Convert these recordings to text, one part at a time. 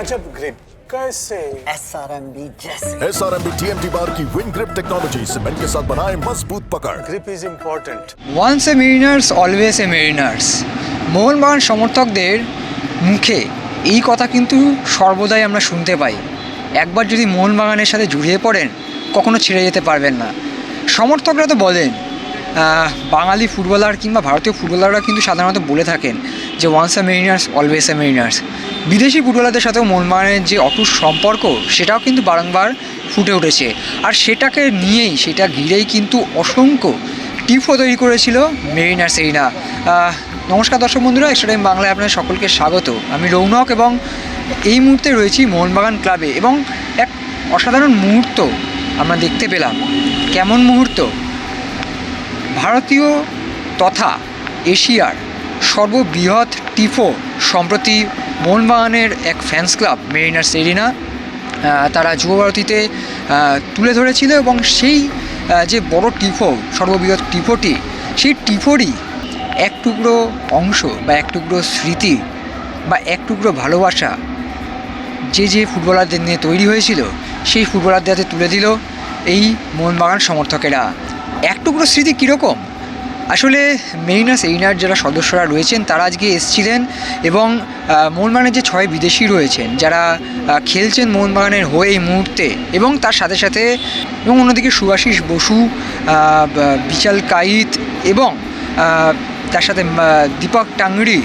गजब ग्रिप कैसे? SRMB जैसे। SRMB TMT बार की विन ग्रिप टेक्नोलॉजी सीमेंट के साथ बनाए मजबूत पकड़। Grip is important. Once a mariners always a Mariners. Mohun Bagan সমর্থকদের মুখে এই কথা কিন্তু সর্বদাই আমরা শুনতে পাই। একবার যদি মোহনবাগানের সাথে জড়িয়ে পড়েন কখনো ছেড়ে যেতে পারবেন না। সমর্থকরা তো বলেন, বাঙালি ফুটবলার কিংবা ভারতীয় ফুটবলাররা কিন্তু সাধারণত বলে থাকেন যে once a mariners always a mariners. বিদেশি ফুটবলারদের সাথেও মোহনবাগানের যে অটুট সম্পর্ক সেটাও কিন্তু বারংবার ফুটে উঠেছে। আর সেটাকে নিয়েই, সেটা ঘিরেই কিন্তু অসংখ্য টিফও তৈরি করেছিল মেরিনার্স এরিনা। নমস্কার দর্শক বন্ধুরা, এক্সট্রা টাইম বাংলায় আপনাদের সকলকে স্বাগত। আমি রৌনক এবং এই মুহূর্তে রয়েছি মোহনবাগান ক্লাবে এবং এক অসাধারণ মুহূর্ত আমরা দেখতে পেলাম। কেমন মুহূর্ত? ভারতীয় তথা এশিয়ার সর্ববৃহৎ টিফো সম্প্রতি মোহনবাগানের এক ফ্যান্স ক্লাব মেরিনার্স এরিনা তারা যুবভারতীতে তুলে ধরেছিল এবং সেই যে বড় টিফো, সর্ববৃহৎ টিফোটি, সেই টিফোরই এক টুকরো অংশ বা এক টুকরো স্মৃতি বা এক টুকরো ভালোবাসা যে ফুটবলারদের নিয়ে তৈরি হয়েছিল সেই ফুটবলারদের হাতে তুলে দিল এই মোহনবাগান সমর্থকেরা। এক টুকরো স্মৃতি কীরকম? আসলে মেরিনার্স এরিনার যারা সদস্যরা রয়েছেন তারা আজকে এসেছিলেন এবং মোহনবাগানের যে 6 বিদেশি রয়েছেন যারা খেলছেন মোহনবাগানের হয়ে এই মুহূর্তে, এবং তার সাথে সাথে এবং অন্যদিকে সুভাশিস বসু, বিশাল কাইত এবং তার সাথে দীপক টাংরি,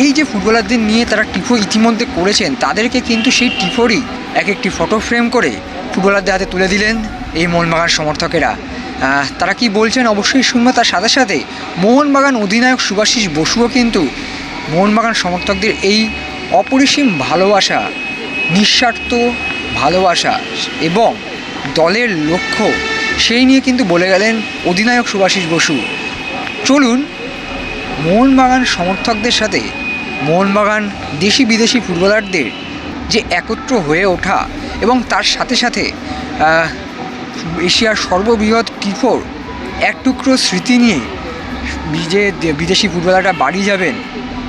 এই যে ফুটবলারদের নিয়ে তারা টিফো ইতিমধ্যে করেছেন তাদেরকে কিন্তু সেই টিফোরই এক একটি ফটো ফ্রেম করে ফুটবলারদের হাতে তুলে দিলেন এই মোহনবাগান সমর্থকেরা। তারা কি বলছেন অবশ্যই শুনবো। তার সাথে সাথে মোহনবাগান অধিনায়ক সুভাশিস বসুও কিন্তু মোহনবাগান সমর্থকদের এই অপরিসীম ভালোবাসা, নিঃস্বার্থ ভালোবাসা এবং দলের লক্ষ্য সেই নিয়ে কিন্তু বলে গেলেন অধিনায়ক সুভাশিস বসু। চলুন মোহনবাগান সমর্থকদের সাথে মোহনবাগান দেশি বিদেশি ফুটবলারদের যে একত্র হয়ে ওঠা এবং তার সাথে সাথে এশিয়ার সর্ববৃহৎ টিফোর এক টুকরো স্মৃতি নিয়ে যে বিদেশি ফুটবলাররা বাড়ি যাবেন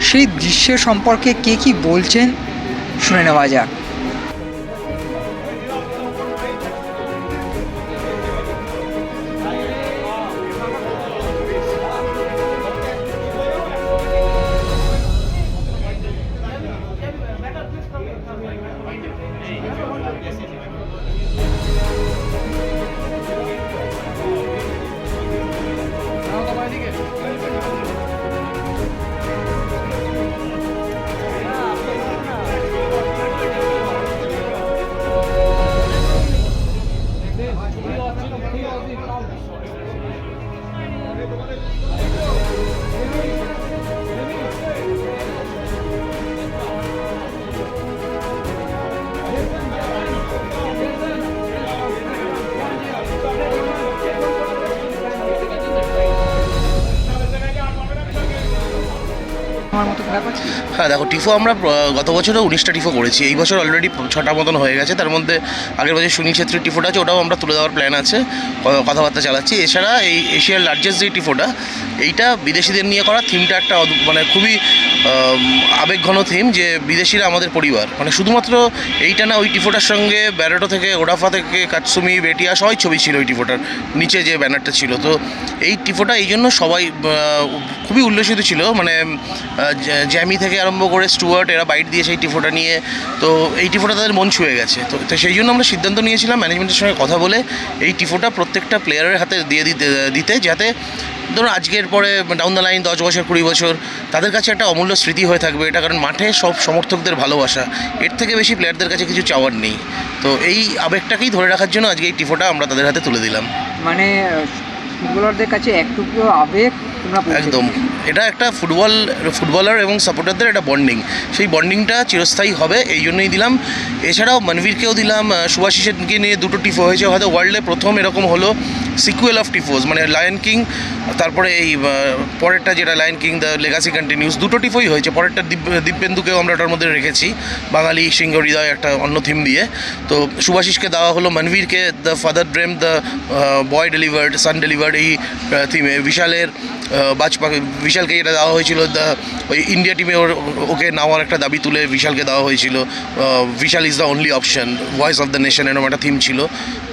সেই দৃশ্যের সম্পর্কে কে কী বলছেন শুনে নেওয়া যাক। হ্যাঁ দেখো, টিফো আমরা গত বছরও 19টা টিফো করেছি। এই বছর অলরেডি 6টা মতন হয়ে গেছে। তার মধ্যে আগের বছর সুনীল ছেত্রীর টিফোটা আছে, ওটাও আমরা তুলে দেওয়ার প্ল্যান আছে, কথাবার্তা চালাচ্ছি। এছাড়া এই এশিয়ার লার্জেস্ট যে টিফোটা, এইটা বিদেশিদের নিয়ে করা। থিমটা একটা মানে খুবই আবেগঘন থিম, যে বিদেশিরা আমাদের পরিবার। মানে শুধুমাত্র এইটা না, ওই টিফোটার সঙ্গে ব্যারেটো থেকে, ওডাফা থেকে, কাটসুমি, বেটিয়া সবাই ছবি ছিল ওই টিফোটার নিচে যে ব্যানারটা ছিল। তো এই টিফোটা এই জন্য সবাই খুবই উল্লসিত ছিল। মানে জ্যামি থেকে আরম্ভ করে স্টুয়ার্ট, এরা বাইট দিয়েছে এই টিফোটা নিয়ে। তো এই টিফোটা তাদের মন ছুঁয়ে গেছে। তো সেই জন্য আমরা সিদ্ধান্ত নিয়েছিলাম ম্যানেজমেন্টের সঙ্গে কথা বলে এই টিফোটা প্রত্যেকটা প্লেয়ারের হাতে দিয়ে দিতে, যাতে ধরুন আজকের পরে ডাউন দ্য লাইন 10 বছর 20 বছর তাদের কাছে একটা অমূল্য স্মৃতি হয়ে থাকবে এটা। কারণ মাঠে সব সমর্থকদের ভালোবাসা, এর থেকে বেশি প্লেয়ারদের কাছে কিছু চাওয়ার নেই। তো এই আবেগটাকেই ধরে রাখার জন্য আজকে এই টিফোটা আমরা তাদের হাতে তুলে দিলাম। মানে ফুটবলারদের কাছে একটুকু আবেগ একদম, এটা একটা ফুটবলার এবং সাপোর্টারদের একটা বন্ডিং, সেই বন্ডিংটা চিরস্থায়ী হবে, এই জন্যই দিলাম। এছাড়াও মনবীরকেও দিলাম। সুভাশিসকে নিয়ে 2টো টিফো হয়েছে, হয়তো ওয়ার্ল্ডে প্রথম এরকম হলো সিকুয়েল অফ টিফোজ, মানে লায়ন কিং, তারপরে এই পরেরটা যেটা Lion King the Legacy continues, 2টো টিফোই হয়েছে। পরেরটা দিব্যেন্দুকেও আমরা ওটার মধ্যে রেখেছি, বাঙালি সিংহ হৃদয় একটা অন্য থিম দিয়ে। তো সুভাশিসকে দেওয়া হলো, মনবীরকে the father dream, the boy delivered, son delivered এই থিমে। বিশালের বিশালকে এটা দেওয়া হয়েছিল, ওই ইন্ডিয়া টিমে ওকে নেওয়ার একটা দাবি তুলে বিশালকে দেওয়া হয়েছিল। Vishal is the only option, voice of the nation এরকম একটা থিম ছিল।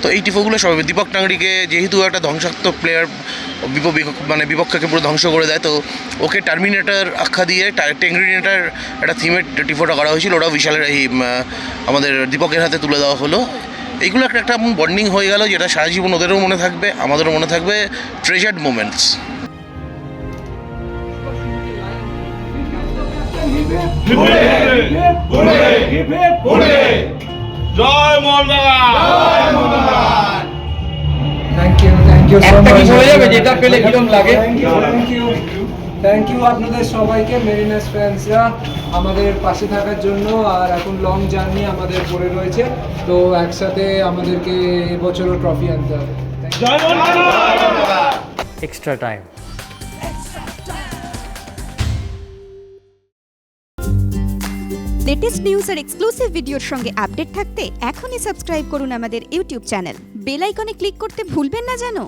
তো এই টিফোগুলো সব দীপক টাংরিকে যেহেতু একটা ধ্বংসাত্মক প্লেয়ার, মানে বিপক্ষকে পুরো ধ্বংস করে দেয়, তো ওকে টার্মিনেটার আখ্যা দিয়ে টেংরিনেটার একটা থিমের টিফোটা করা হয়েছিল। ওটাও বিশালের এই আমাদের দীপকের হাতে তুলে দেওয়া হলো। এইগুলো একটা বন্ডিং হয়ে গেল, যেটা সারা জীবন ওদেরও মনে থাকবে, আমাদেরও মনে থাকবে, ট্রেজার্ড মোমেন্টস। জয় Mohun Bagan. Thank you so much. বলে যাবে যেটা পেলে কিরকম লাগে? থ্যাংক ইউ আপনাদের সবাইকে, মেরিনার্স ফ্যান্সরা আমাদের পাশে থাকার জন্য। আর এখন লং জার্নি আমাদের পড়ে রয়েছে, তো একসাথে আমাদেরকে এবছরও ট্রফি আনতে হবে। জয় Mohun Bagan. extra time. Latest news আর এক্সক্লুসিভ ভিডিওর সঙ্গে আপডেট থাকতে এখনই সাবস্ক্রাইব করুন আমাদের ইউটিউব চ্যানেল। বেল আইকনে ক্লিক করতে ভুলবেন না যেন।